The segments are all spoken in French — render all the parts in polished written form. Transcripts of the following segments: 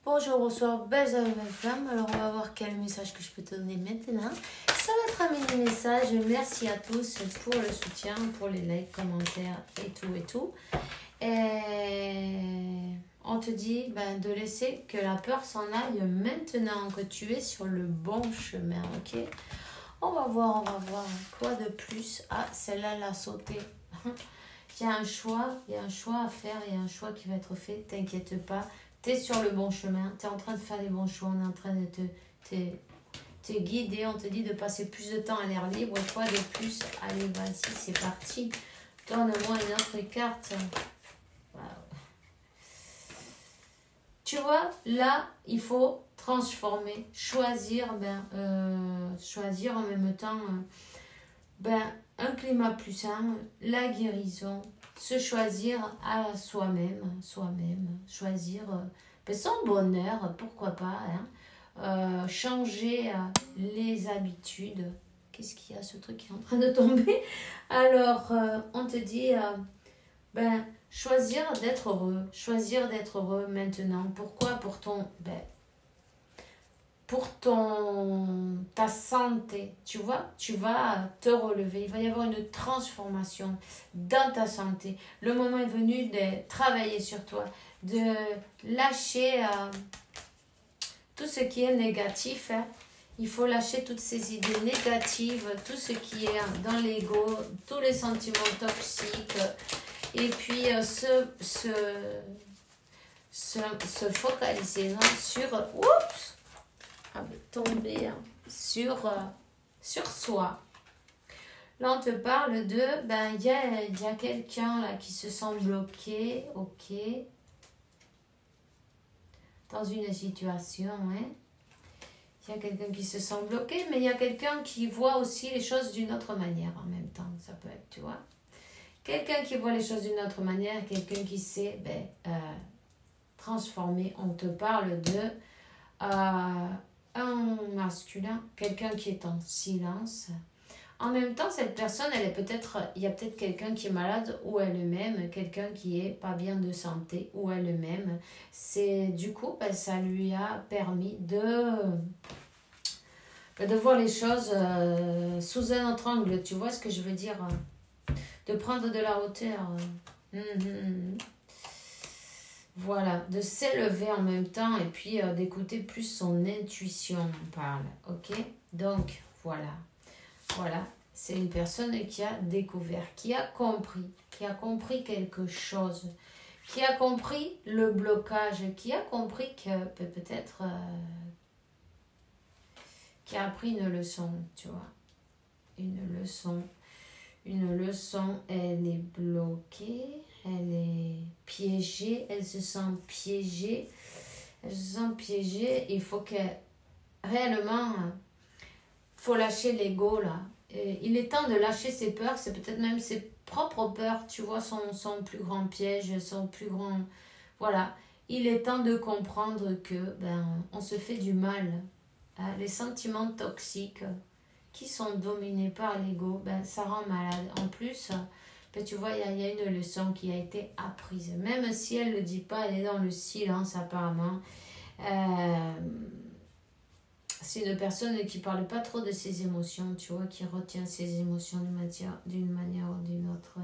Bonjour, bonsoir, belles âmes, belles femmes. Alors, on va voir quel message que je peux te donner maintenant. Ça va être un mini message. Merci à tous pour le soutien, pour les likes, commentaires et tout. Et on te dit de laisser que la peur s'en aille maintenant, que tu es sur le bon chemin, ok? On va voir quoi de plus. Ah, celle-là, elle a sauté. Il y a un choix à faire, il y a un choix qui va être fait, t'inquiète pas. Tu es sur le bon chemin, tu es en train de faire les bons choix, on est en train de te guider, on te dit de passer plus de temps à l'air libre. Et quoi de plus? Allez, vas-y, c'est parti. Donne-moi une autre carte. Wow. Tu vois, là, il faut transformer, choisir en même temps un climat plus sain, la guérison, se choisir à soi-même, choisir son bonheur, pourquoi pas, changer les habitudes. Qu'est-ce qu'il y a, ce truc qui est en train de tomber? Alors, on te dit, choisir d'être heureux maintenant. Pourquoi? Pour ta santé, tu vois, tu vas te relever, il va y avoir une transformation dans ta santé. Le moment est venu de travailler sur toi, de lâcher tout ce qui est négatif. Il faut lâcher toutes ces idées négatives, tout ce qui est dans l'ego, tous les sentiments toxiques. Et puis se focaliser sur... Oups! Tomber sur soi. Là, on te parle de, il y a quelqu'un là qui se sent bloqué, ok, dans une situation, Il y a quelqu'un qui se sent bloqué, mais il y a quelqu'un qui voit aussi les choses d'une autre manière en même temps, ça peut être, tu vois. Quelqu'un qui voit les choses d'une autre manière, quelqu'un qui sait transformer. On te parle de... un masculin, quelqu'un qui est en silence. En même temps, cette personne, il y a peut-être quelqu'un qui est malade ou elle-même, quelqu'un qui est pas bien de santé ou elle-même. C'est du coup, ça lui a permis de voir les choses sous un autre angle. Tu vois ce que je veux dire? De prendre de la hauteur. Voilà, de s'élever en même temps et puis d'écouter plus son intuition, on parle, ok? Donc, voilà, c'est une personne qui a découvert, qui a compris quelque chose, qui a compris le blocage, qui a compris que peut-être, qui a appris une leçon, tu vois, une leçon, elle est bloquée. Elle est piégée, elle se sent piégée. Il faut que réellement, faut lâcher l'ego là. Et il est temps de lâcher ses peurs, c'est peut-être même ses propres peurs, tu vois, son plus grand piège, son plus grand... Voilà, il est temps de comprendre que on se fait du mal. Les sentiments toxiques qui sont dominés par l'ego, ça rend malade. En plus... tu vois, il y a une leçon qui a été apprise. Même si elle ne le dit pas, elle est dans le silence apparemment. C'est une personne qui ne parle pas trop de ses émotions, tu vois, qui retient ses émotions d'une manière ou d'une autre.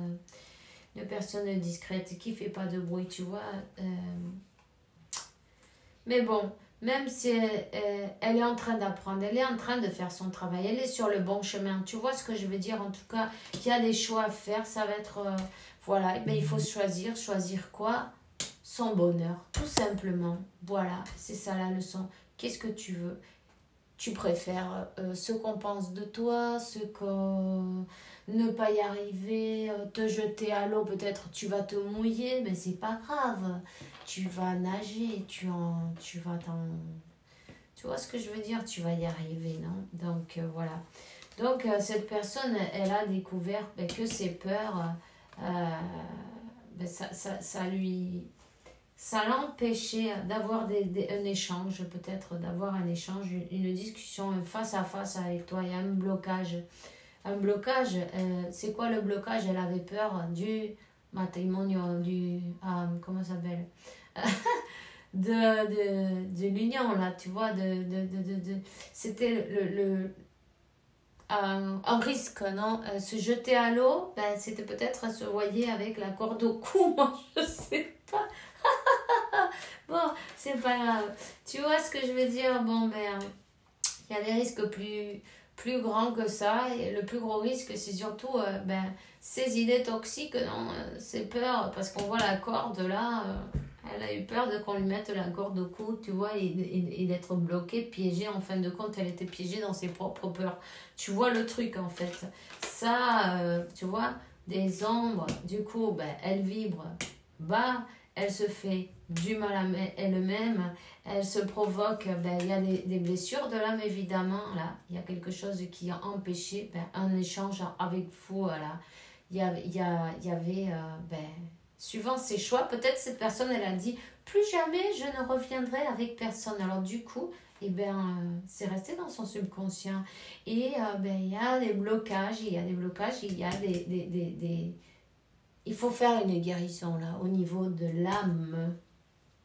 Une personne discrète qui ne fait pas de bruit, tu vois. Mais bon, même si elle est en train d'apprendre, elle est en train de faire son travail, elle est sur le bon chemin. Tu vois ce que je veux dire? En tout cas, il y a des choix à faire, ça va être... il faut choisir. Choisir quoi? Son bonheur, tout simplement. Voilà, c'est ça la leçon. Qu'est-ce que tu veux? Tu préfères ce qu'on pense de toi, ne pas y arriver, te jeter à l'eau, peut-être tu vas te mouiller, mais c'est pas grave. Tu vas nager, tu vois ce que je veux dire? Tu vas y arriver, non? Donc, voilà. Donc, cette personne, elle a découvert que ses peurs, ça l'empêchait d'avoir un échange, peut-être d'avoir un échange, une discussion, un face-à-face avec toi. Il y a un blocage. C'est quoi le blocage? Elle avait peur du matrimonio, comment ça s'appelle? de l'union, là, tu vois, c'était un risque, non? Se jeter à l'eau, ben, c'était peut-être se noyer avec la corde au cou, moi, je sais pas. Bon, c'est pas grave. Tu vois ce que je veux dire? Bon, ben, il y a des risques plus grands que ça. Et le plus gros risque, c'est surtout ben, ces idées toxiques, non? Ces peurs, parce qu'on voit la corde là, elle a eu peur de qu'on lui mette la corde au cou, tu vois, et d'être bloquée, piégée. En fin de compte, elle était piégée dans ses propres peurs. Tu vois le truc, en fait. Ça, tu vois, des ombres, du coup, ben, elle vibre bas, elle se fait du mal à elle-même, elle se provoque, ben, il y a des blessures de l'âme évidemment, là, il y a quelque chose qui a empêché ben, un échange avec vous, là. Il y avait, ben, suivant ses choix, peut-être cette personne, elle a dit, plus jamais je ne reviendrai avec personne. Alors du coup, eh ben, c'est resté dans son subconscient. Et ben, il y a des blocages, il y a des il faut faire une guérison là, au niveau de l'âme,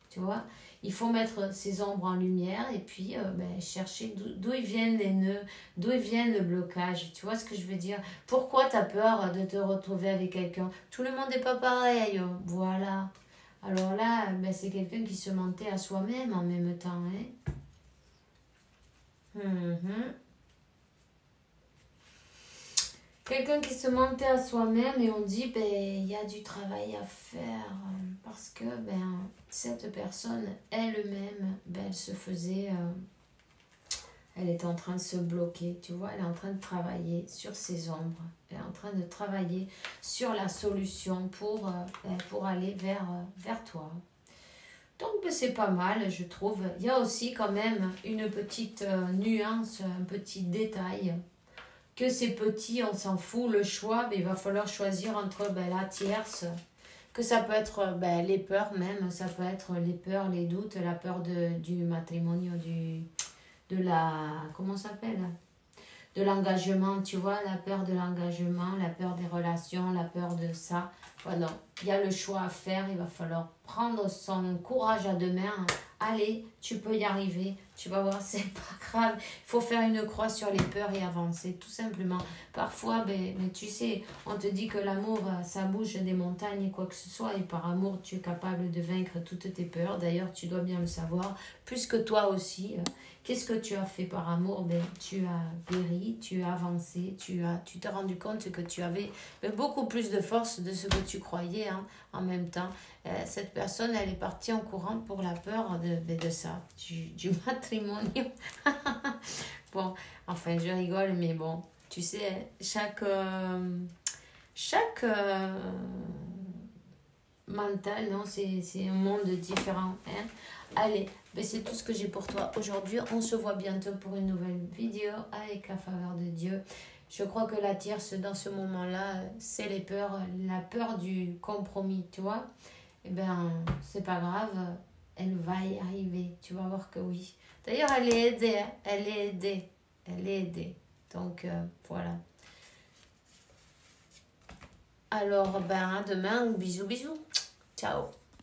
tu vois. Il faut mettre ces ombres en lumière et puis ben, chercher d'où ils viennent les nœuds, d'où ils viennent le blocage. Tu vois ce que je veux dire? Pourquoi tu as peur de te retrouver avec quelqu'un? Tout le monde n'est pas pareil, voilà. Alors là, ben, c'est quelqu'un qui se mentait à soi-même en même temps. Hein? Quelqu'un qui se mentait à soi-même et on dit, ben, il y a du travail à faire parce que ben, cette personne elle-même, ben, elle se faisait, elle était en train de se bloquer, tu vois, elle est en train de travailler sur ses ombres, elle est en train de travailler sur la solution pour aller vers toi. Donc ben, c'est pas mal, je trouve. Il y a aussi quand même une petite nuance, un petit détail que c'est petit, on s'en fout, le choix, mais il va falloir choisir entre ben, la tierce, que ça peut être ben, les peurs même, ça peut être les peurs, les doutes, la peur du matrimonio, de la, comment ça s'appelle? De l'engagement, tu vois, la peur de l'engagement, la peur des relations, la peur de ça. Voilà, il y a le choix à faire, il va falloir prendre son courage à deux mains. Allez, tu peux y arriver, tu vas voir, c'est pas grave. Il faut faire une croix sur les peurs et avancer, tout simplement. Parfois, mais tu sais, on te dit que l'amour, ça bouge des montagnes et quoi que ce soit, et par amour, tu es capable de vaincre toutes tes peurs. D'ailleurs, tu dois bien le savoir, plus que toi aussi. Qu'est-ce que tu as fait par amour? Ben, tu as guéri, tu as avancé, tu t'es rendu compte que tu avais beaucoup plus de force de ce que tu croyais hein, en même temps. Cette personne, elle est partie en courant pour la peur de ça, du matrimonio. Bon, enfin, je rigole, mais bon, tu sais, chaque mental, non, c'est un monde différent. Hein? Allez, ben c'est tout ce que j'ai pour toi aujourd'hui. On se voit bientôt pour une nouvelle vidéo avec la faveur de Dieu. Je crois que la tierce, dans ce moment-là, c'est les peurs, la peur du compromis, tu vois. Eh bien, c'est pas grave, elle va y arriver. Tu vas voir que oui. D'ailleurs, elle est aidée, hein. Elle est aidée. Elle est aidée. Donc, voilà. Alors, ben, à demain. Bisous, bisous. Ciao.